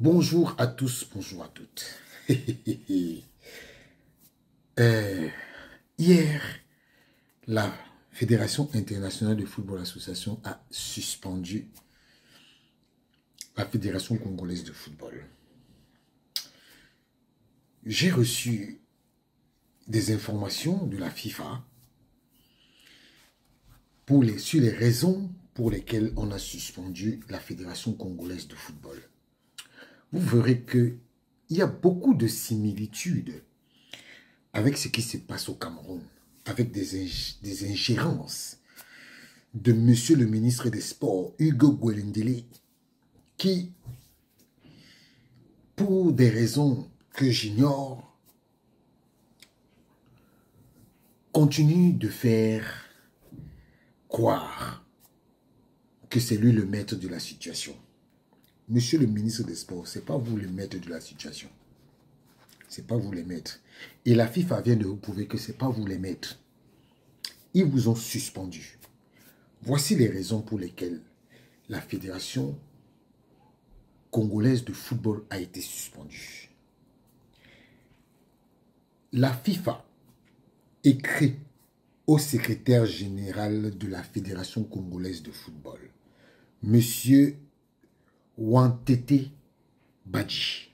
Bonjour à tous, bonjour à toutes. Hier, la Fédération internationale de football association a suspendu la Fédération congolaise de football. J'ai reçu des informations de la FIFA sur les raisons pour lesquelles on a suspendu la Fédération congolaise de football. Vous verrez qu'il y a beaucoup de similitudes avec ce qui se passe au Cameroun, avec des ingérences de monsieur le ministre des Sports, Hugo Gwelendele, qui, pour des raisons que j'ignore, continue de faire croire que c'est lui le maître de la situation. Monsieur le ministre des Sports, ce n'est pas vous le maître de la situation. Ce n'est pas vous les maîtres. Et la FIFA vient de vous prouver que ce n'est pas vous les maîtres. Ils vous ont suspendu. Voici les raisons pour lesquelles la Fédération congolaise de football a été suspendue. La FIFA écrit au secrétaire général de la Fédération congolaise de football, Monsieur Wantete Badji.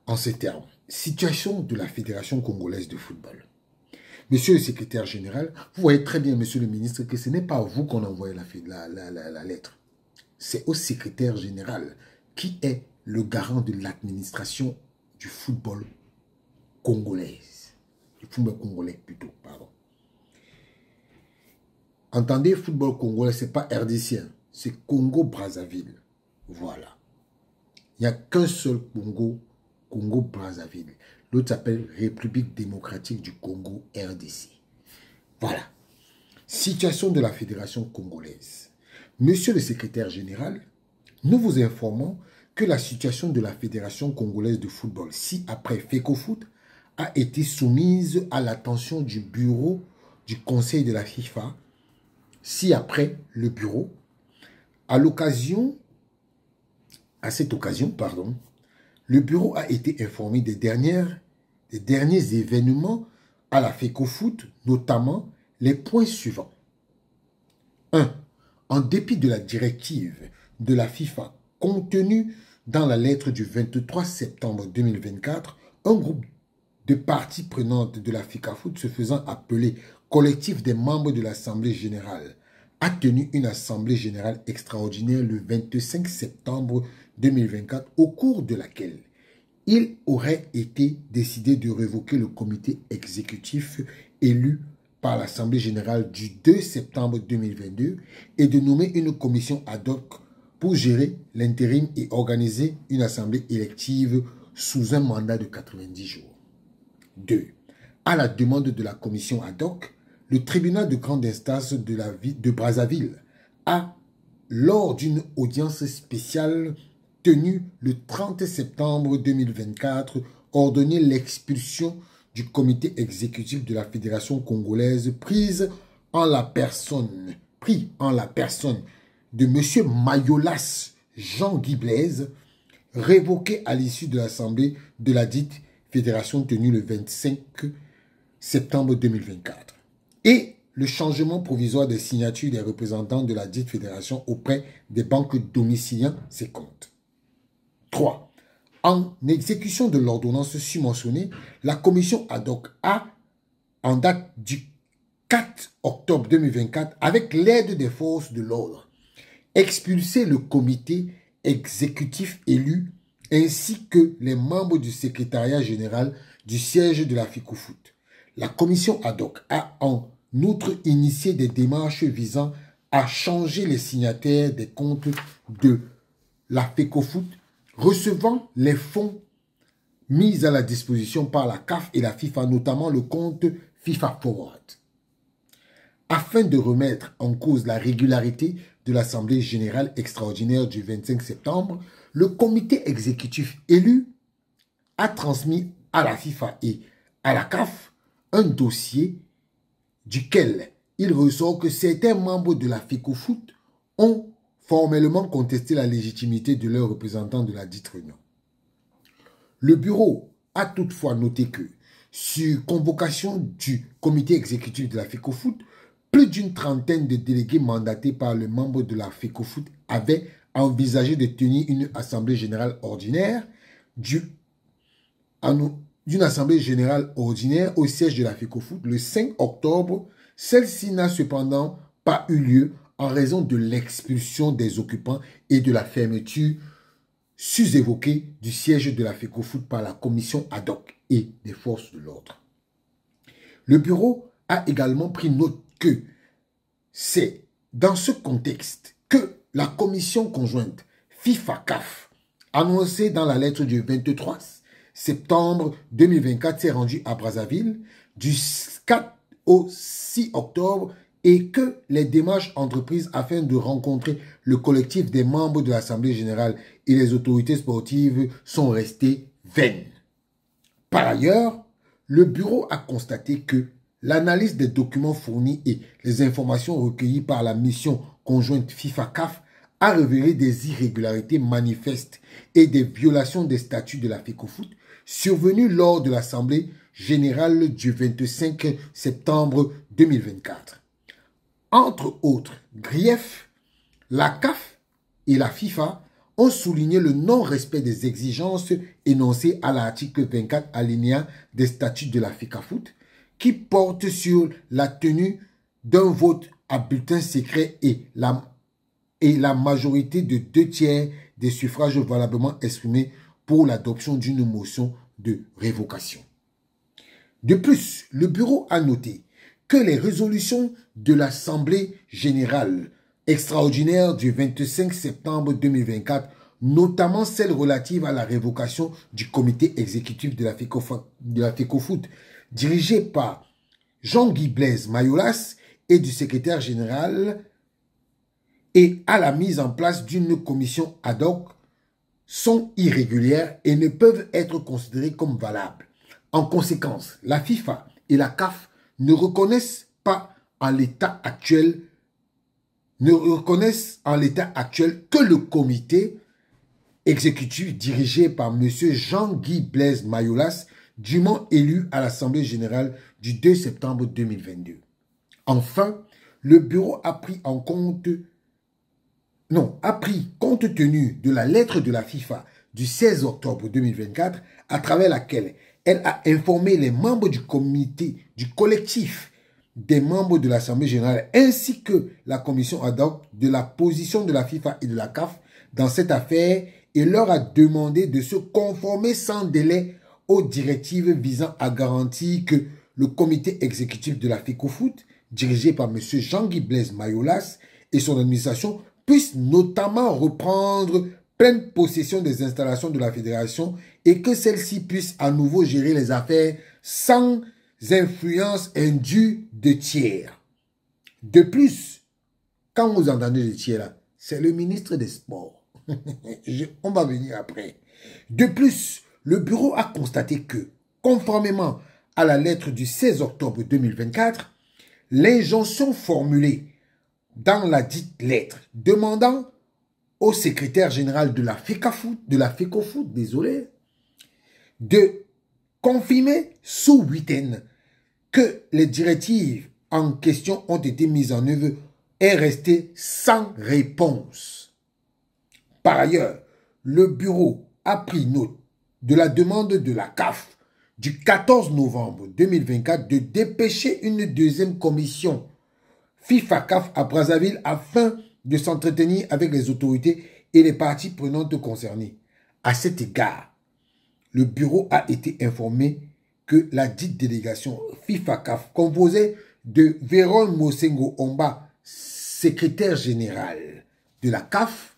En ces termes, situation de la Fédération congolaise de football. Monsieur le secrétaire général, vous voyez très bien, monsieur le ministre, que ce n'est pas à vous qu'on a envoyé la lettre. C'est au secrétaire général qui est le garant de l'administration du football congolais. Du football congolais plutôt, pardon. Entendez, football congolais, ce n'est pas RDC, c'est Congo-Brazzaville. Voilà. Il n'y a qu'un seul Congo-Brazzaville. L'autre s'appelle République démocratique du Congo, RDC. Voilà. Situation de la Fédération congolaise. Monsieur le secrétaire général, nous vous informons que la situation de la Fédération congolaise de football, ci-après FECOFOOT, a été soumise à l'attention du bureau du Conseil de la FIFA, ci-après le bureau, à cette occasion, le bureau a été informé des derniers événements à la FECOFOOT, notamment les points suivants. 1. En dépit de la directive de la FIFA contenue dans la lettre du 23 septembre 2024, un groupe de parties prenantes de la FECOFOOT se faisant appeler collectif des membres de l'Assemblée générale a tenu une assemblée générale extraordinaire le 25 septembre 2024 au cours de laquelle il aurait été décidé de révoquer le comité exécutif élu par l'Assemblée générale du 2 septembre 2022 et de nommer une commission ad hoc pour gérer l'intérim et organiser une assemblée élective sous un mandat de 90 jours. 2. À la demande de la commission ad hoc, le tribunal de grande instance de la ville de Brazzaville a, lors d'une audience spéciale tenue le 30 septembre 2024, ordonné l'expulsion du comité exécutif de la Fédération congolaise pris en la personne de M. Mayolas Jean-Guy Blaise, révoqué à l'issue de l'assemblée de la dite fédération tenue le 25 septembre 2024. Et le changement provisoire des signatures des représentants de la dite fédération auprès des banques domiciliant ses comptes. 3. En exécution de l'ordonnance submentionnée, la commission ad hoc a, en date du 4 octobre 2024, avec l'aide des forces de l'ordre, expulsé le comité exécutif élu ainsi que les membres du secrétariat général du siège de la FECOFOOT. La commission ad hoc a en outre initié des démarches visant à changer les signataires des comptes de la FECOFOOT recevant les fonds mis à la disposition par la CAF et la FIFA, notamment le compte FIFA Forward. Afin de remettre en cause la régularité de l'Assemblée générale extraordinaire du 25 septembre, le comité exécutif élu a transmis à la FIFA et à la CAF un dossier duquel il ressort que certains membres de la FECOFOOT ont formellement contesté la légitimité de leurs représentants de la dite réunion. Le bureau a toutefois noté que, sur convocation du comité exécutif de la FECOFOOT, plus d'une trentaine de délégués mandatés par les membres de la FECOFOOT avaient envisagé de tenir une assemblée générale ordinaire d'une assemblée générale ordinaire au siège de la FECOFOOT le 5 octobre. Celle-ci n'a cependant pas eu lieu en raison de l'expulsion des occupants et de la fermeture sus-évoquée du siège de la FECOFOOT par la commission ad hoc et des forces de l'ordre. Le bureau a également pris note que c'est dans ce contexte que la commission conjointe FIFA-CAF, annoncée dans la lettre du 23 septembre 2024, s'est rendue à Brazzaville du 4 au 6 octobre et que les démarches entreprises afin de rencontrer le collectif des membres de l'Assemblée générale et les autorités sportives sont restées vaines. Par ailleurs, le bureau a constaté que l'analyse des documents fournis et les informations recueillies par la mission conjointe FIFA-CAF a révélé des irrégularités manifestes et des violations des statuts de la FECOFOOT survenues lors de l'Assemblée générale du 25 septembre 2024. Entre autres griefs, la CAF et la FIFA ont souligné le non-respect des exigences énoncées à l'article 24 alinéa des statuts de la FECOFOOT qui porte sur la tenue d'un vote à bulletin secret et la majorité de 2/3 des suffrages valablement exprimés pour l'adoption d'une motion de révocation. De plus, le bureau a noté que les résolutions de l'Assemblée générale extraordinaire du 25 septembre 2024, notamment celles relatives à la révocation du comité exécutif de la FECOFOOT, dirigé par Jean-Guy Blaise Mayolas et du secrétaire général, et à la mise en place d'une commission ad hoc, sont irrégulières et ne peuvent être considérées comme valables. En conséquence, la FIFA et la CAF ne reconnaissent en l'état actuel que le comité exécutif dirigé par M. Jean-Guy Blaise Mayolas, dûment élu à l'Assemblée générale du 2 septembre 2022. Enfin, le bureau a pris compte tenu de la lettre de la FIFA du 16 octobre 2024, à travers laquelle elle a informé les membres du collectif des membres de l'Assemblée générale ainsi que la commission ad hoc de la position de la FIFA et de la CAF dans cette affaire et leur a demandé de se conformer sans délai aux directives visant à garantir que le comité exécutif de la FECOFOOT, dirigé par M. Jean-Guy Blaise Mayolas et son administration, puisse notamment reprendre pleine possession des installations de la fédération et que celle-ci puisse à nouveau gérer les affaires sans influence indue de tiers. De plus, quand vous entendez les tiers là, c'est le ministre des Sports. On va venir après. De plus, le bureau a constaté que, conformément à la lettre du 16 octobre 2024, l'injonction formulée dans la dite lettre demandant au secrétaire général de la FECOFOOT, de confirmer sous huitaine que les directives en question ont été mises en œuvre est restée sans réponse. Par ailleurs, le bureau a pris note de la demande de la CAF du 14 novembre 2024 de dépêcher une deuxième commission FIFA-CAF à Brazzaville afin de s'entretenir avec les autorités et les parties prenantes concernées. À cet égard, le bureau a été informé que la dite délégation FIFA-CAF, composée de Véron Mosengo Omba, secrétaire général de la CAF,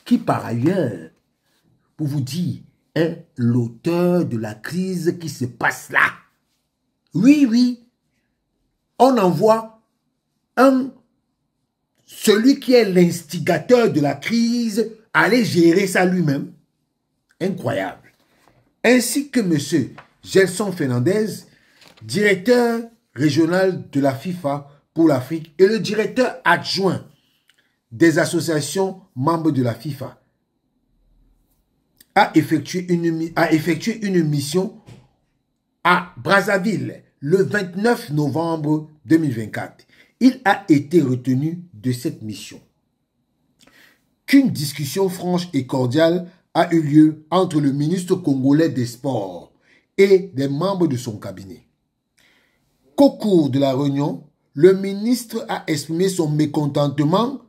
qui par ailleurs, pour vous dire, est l'auteur de la crise qui se passe là. Oui, on envoie celui qui est l'instigateur de la crise aller gérer ça lui-même. Incroyable. Ainsi que M. Gelson Fernandez, directeur régional de la FIFA pour l'Afrique et le directeur adjoint des associations membre de la FIFA, a effectué une mission à Brazzaville le 29 novembre 2024. Il a été retenu de cette mission. Qu'une discussion franche et cordiale a eu lieu entre le ministre congolais des Sports et des membres de son cabinet. Qu'au cours de la réunion, le ministre a exprimé son mécontentement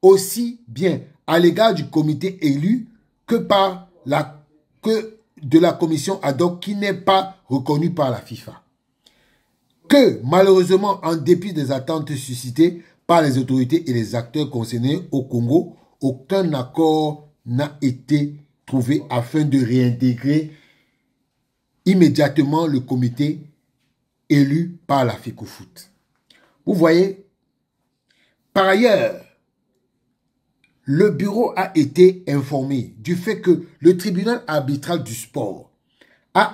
aussi bien à l'égard du comité élu que de la commission ad hoc qui n'est pas reconnue par la FIFA. Que, malheureusement, en dépit des attentes suscitées par les autorités et les acteurs concernés au Congo, aucun accord n'a été trouvé afin de réintégrer immédiatement le comité élu par la FECOFOOT. Vous voyez, par ailleurs, le bureau a été informé du fait que le tribunal arbitral du sport a,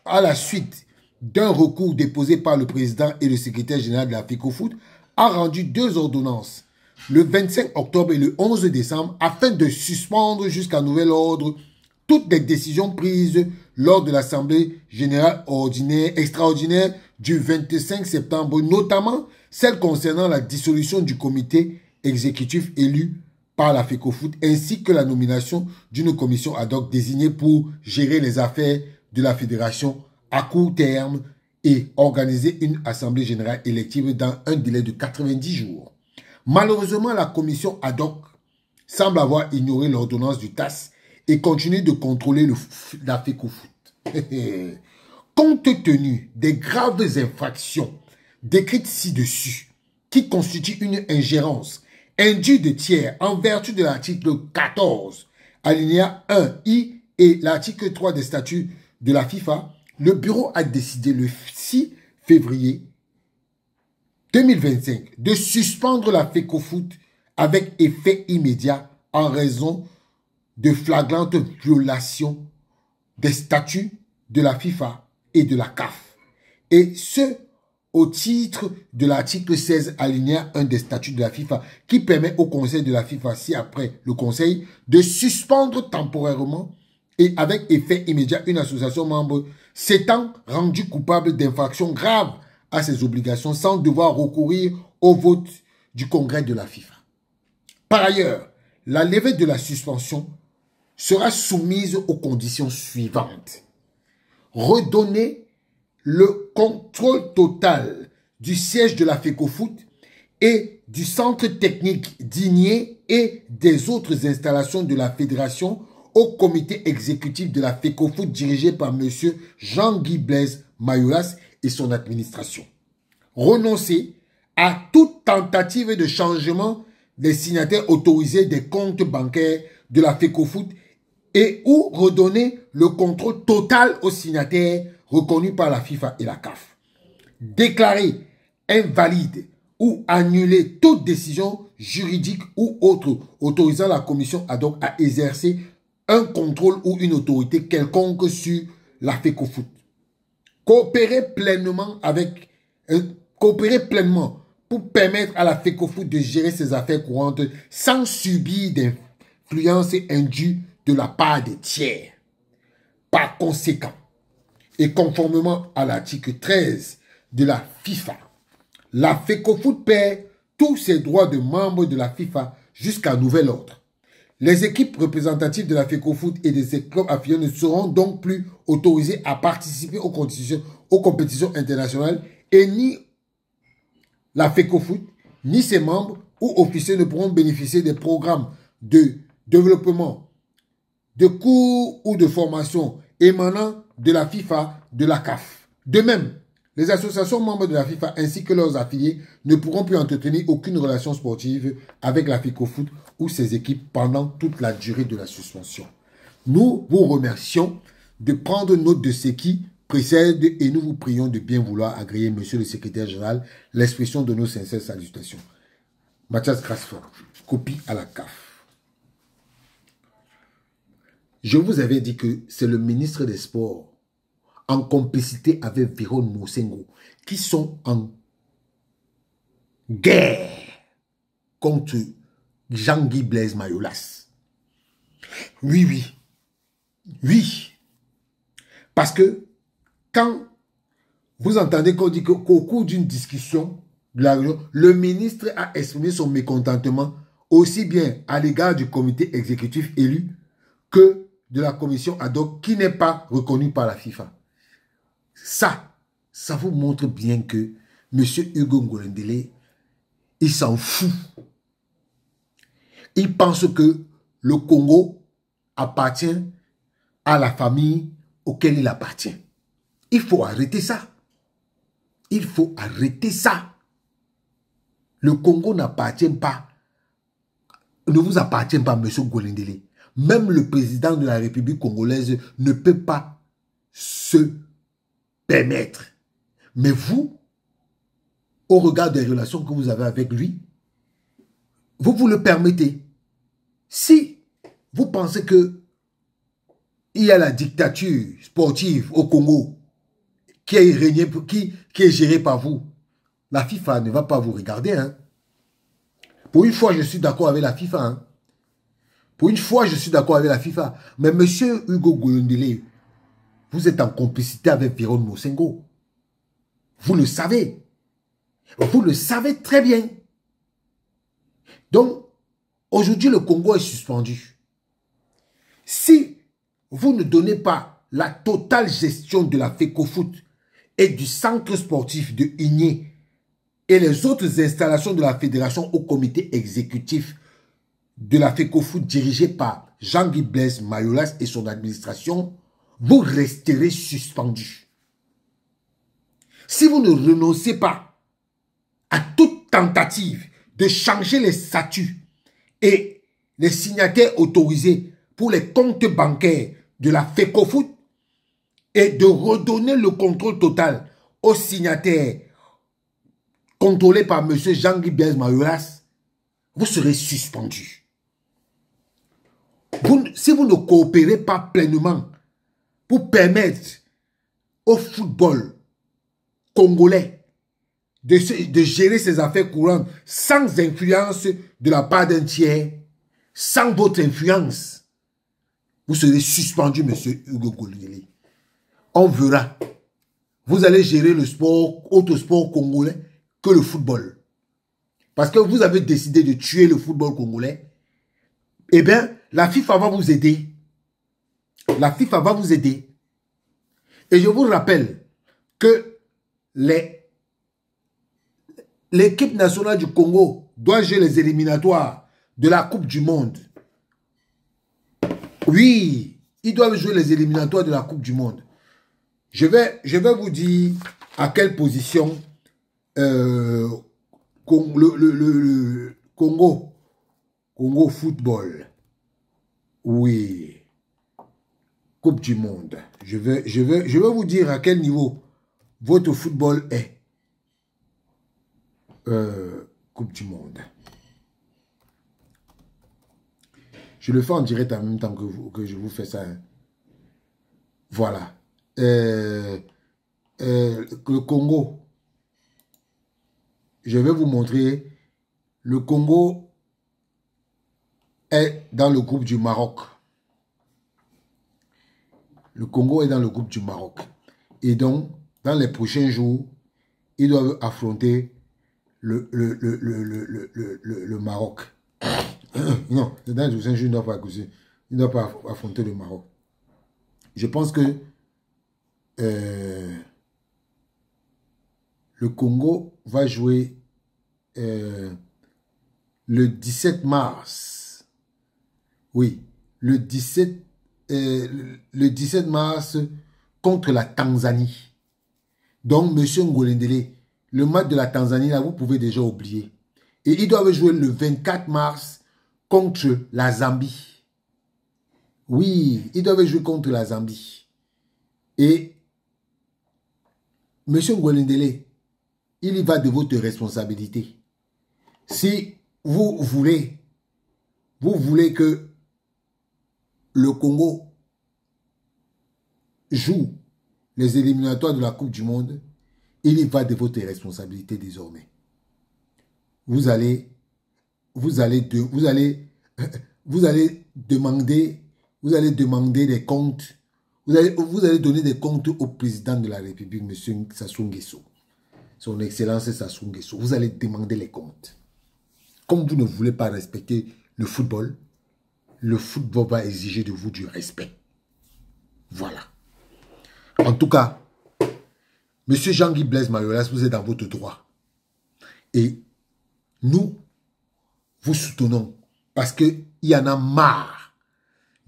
à la suite d'un recours déposé par le président et le secrétaire général de la FECOFOOT, a rendu 2 ordonnances le 25 octobre et le 11 décembre afin de suspendre jusqu'à nouvel ordre toutes les décisions prises lors de l'Assemblée générale extraordinaire du 25 septembre, notamment celles concernant la dissolution du comité exécutif élu par la FECOFOOT ainsi que la nomination d'une commission ad hoc désignée pour gérer les affaires de la fédération à court terme et organiser une assemblée générale élective dans un délai de 90 jours. Malheureusement, la commission ad hoc semble avoir ignoré l'ordonnance du TAS et continue de contrôler la FECOFOOT. Compte tenu des graves infractions décrites ci-dessus, qui constituent une ingérence indue de tiers en vertu de l'article 14, alinéa 1i et l'article 3 des statuts de la FIFA, le bureau a décidé le 6 février 2025 de suspendre la FECOFOOT avec effet immédiat en raison de flagrantes violations des statuts de la FIFA et de la CAF. Et ce, au titre de l'article 16 alinéa 1 des statuts de la FIFA qui permet au conseil de la FIFA, si après le conseil, de suspendre temporairement et avec effet immédiat une association membre s'étant rendue coupable d'infractions graves à ses obligations sans devoir recourir au vote du congrès de la FIFA. Par ailleurs, la levée de la suspension sera soumise aux conditions suivantes. Redonner le contrôle total du siège de la FECOFOOT et du centre technique d'Igné et des autres installations de la fédération au comité exécutif de la FECOFOOT dirigé par M. Jean-Guy Blaise Mayoulas et son administration. Renoncer à toute tentative de changement des signataires autorisés des comptes bancaires de la FECOFOOT et ou redonner le contrôle total aux signataires reconnus par la FIFA et la CAF. Déclarer invalide ou annuler toute décision juridique ou autre autorisant la commission ad hoc à exercer un contrôle ou une autorité quelconque sur la FECOFOOT. Coopérer pleinement pour permettre à la FECOFOOT de gérer ses affaires courantes sans subir d'influence indue de la part des tiers. Par conséquent, et conformément à l'article 13 de la FIFA, la FECOFOOT perd tous ses droits de membre de la FIFA jusqu'à nouvel ordre. Les équipes représentatives de la FECOFOOT et de ses clubs affiliés ne seront donc plus autorisées à participer aux compétitions internationales et ni la FECOFOOT, ni ses membres ou officiers ne pourront bénéficier des programmes de développement, de cours ou de formation émanant de la FIFA, de la CAF. De même, les associations membres de la FIFA ainsi que leurs affiliés ne pourront plus entretenir aucune relation sportive avec la FECOFOOT ou ses équipes pendant toute la durée de la suspension. Nous vous remercions de prendre note de ce qui précède et nous vous prions de bien vouloir agréer, Monsieur le Secrétaire Général, l'expression de nos sincères salutations. Mathias Grasfort, copie à la CAF. Je vous avais dit que c'est le ministre des Sports en complicité avec Vérone Mosengo qui sont en guerre contre Jean-Guy Blaise Mayolas. Oui, oui. Oui. Parce que quand vous entendez qu'on dit qu'au cours d'une discussion de la région, le ministre a exprimé son mécontentement aussi bien à l'égard du comité exécutif élu que de la commission ad hoc qui n'est pas reconnue par la FIFA. Ça vous montre bien que M. Hugo Ngouendélé, il s'en fout. Il pense que le Congo appartient à la famille auquel il appartient. Il faut arrêter ça. Il faut arrêter ça. Le Congo n'appartient pas, ne vous appartient pas, M. Ngouendélé. Même le président de la République congolaise ne peut pas se permettre. Mais vous, au regard des relations que vous avez avec lui, vous le permettez. Si vous pensez que il y a la dictature sportive au Congo qui est gérée par vous, la FIFA ne va pas vous regarder. Hein. Pour une fois, je suis d'accord avec la FIFA. Hein. Pour une fois, je suis d'accord avec la FIFA. Mais M. Hugo Ngouendélé, vous êtes en complicité avec Vérone Mosengo. Vous le savez. Vous le savez très bien. Donc, aujourd'hui, le Congo est suspendu. Si vous ne donnez pas la totale gestion de la FECOFOOT et du centre sportif de Igné et les autres installations de la fédération au comité exécutif de la FECOFOOT dirigé par Jean-Guy Blaise Mayolas et son administration, vous resterez suspendu. Si vous ne renoncez pas à toute tentative de changer les statuts et les signataires autorisés pour les comptes bancaires de la FECOFOOT et de redonner le contrôle total aux signataires contrôlés par M. Jean-Guy Blaise Mayolas, vous serez suspendu. Si vous ne coopérez pas pleinement pour permettre au football congolais de gérer ses affaires courantes sans influence de la part d'un tiers, sans votre influence, vous serez suspendu, M. Hugo Ngouendélé. On verra. Vous allez gérer le sport, autre sport congolais que le football. Parce que vous avez décidé de tuer le football congolais. Eh bien, la FIFA va vous aider. La FIFA va vous aider. Et je vous rappelle que l'équipe nationale du Congo doit jouer les éliminatoires de la Coupe du Monde. Oui, ils doivent jouer les éliminatoires de la Coupe du Monde. Je vais vous dire à quelle position le Congo football. Oui. Coupe du Monde. Je vais vous dire à quel niveau votre football est. Coupe du Monde. Je le fais en direct en même temps que je vous fais ça. Hein. Voilà. Le Congo. Je vais vous montrer. Le Congo est dans le groupe du Maroc. Le Congo est dans le groupe du Maroc. Et donc, dans les prochains jours, ils doivent affronter le Maroc. Non, dans les prochains jours, ils ne doivent pas affronter le Maroc. Je pense que le Congo va jouer le 17 mars. Oui, le 17 mars contre la Tanzanie. Donc, M. Ngouendélé, le match de la Tanzanie, là, vous pouvez déjà oublier. Et ils doivent jouer le 24 mars contre la Zambie. Oui, ils doivent jouer contre la Zambie. Et M. Ngouendélé, il y va de votre responsabilité. Si vous voulez que le Congo joue les éliminatoires de la Coupe du Monde, il y va de votre responsabilité désormais. Vous allez vous allez demander des comptes. Vous allez donner des comptes au président de la République, M. Sassou Nguesso. Son Excellence Sassou Nguesso. Vous allez demander les comptes. Comme vous ne voulez pas respecter le football va exiger de vous du respect. Voilà. En tout cas, M. Jean-Guy Blaise Mayolas, vous êtes dans votre droit. Et nous, vous soutenons parce qu'il y en a marre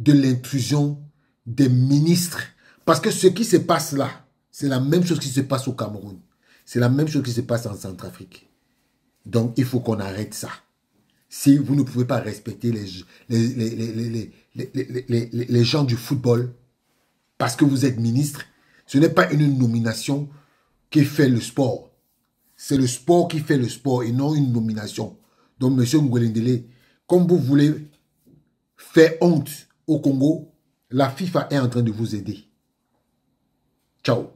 de l'intrusion des ministres. Parce que ce qui se passe là, c'est la même chose qui se passe au Cameroun. C'est la même chose qui se passe en Centrafrique. Donc, il faut qu'on arrête ça. Si vous ne pouvez pas respecter les gens du football parce que vous êtes ministre, ce n'est pas une nomination qui fait le sport. C'est le sport qui fait le sport et non une nomination. Donc, M. Ngouelendele, comme vous voulez faire honte au Congo, la FIFA est en train de vous aider. Ciao.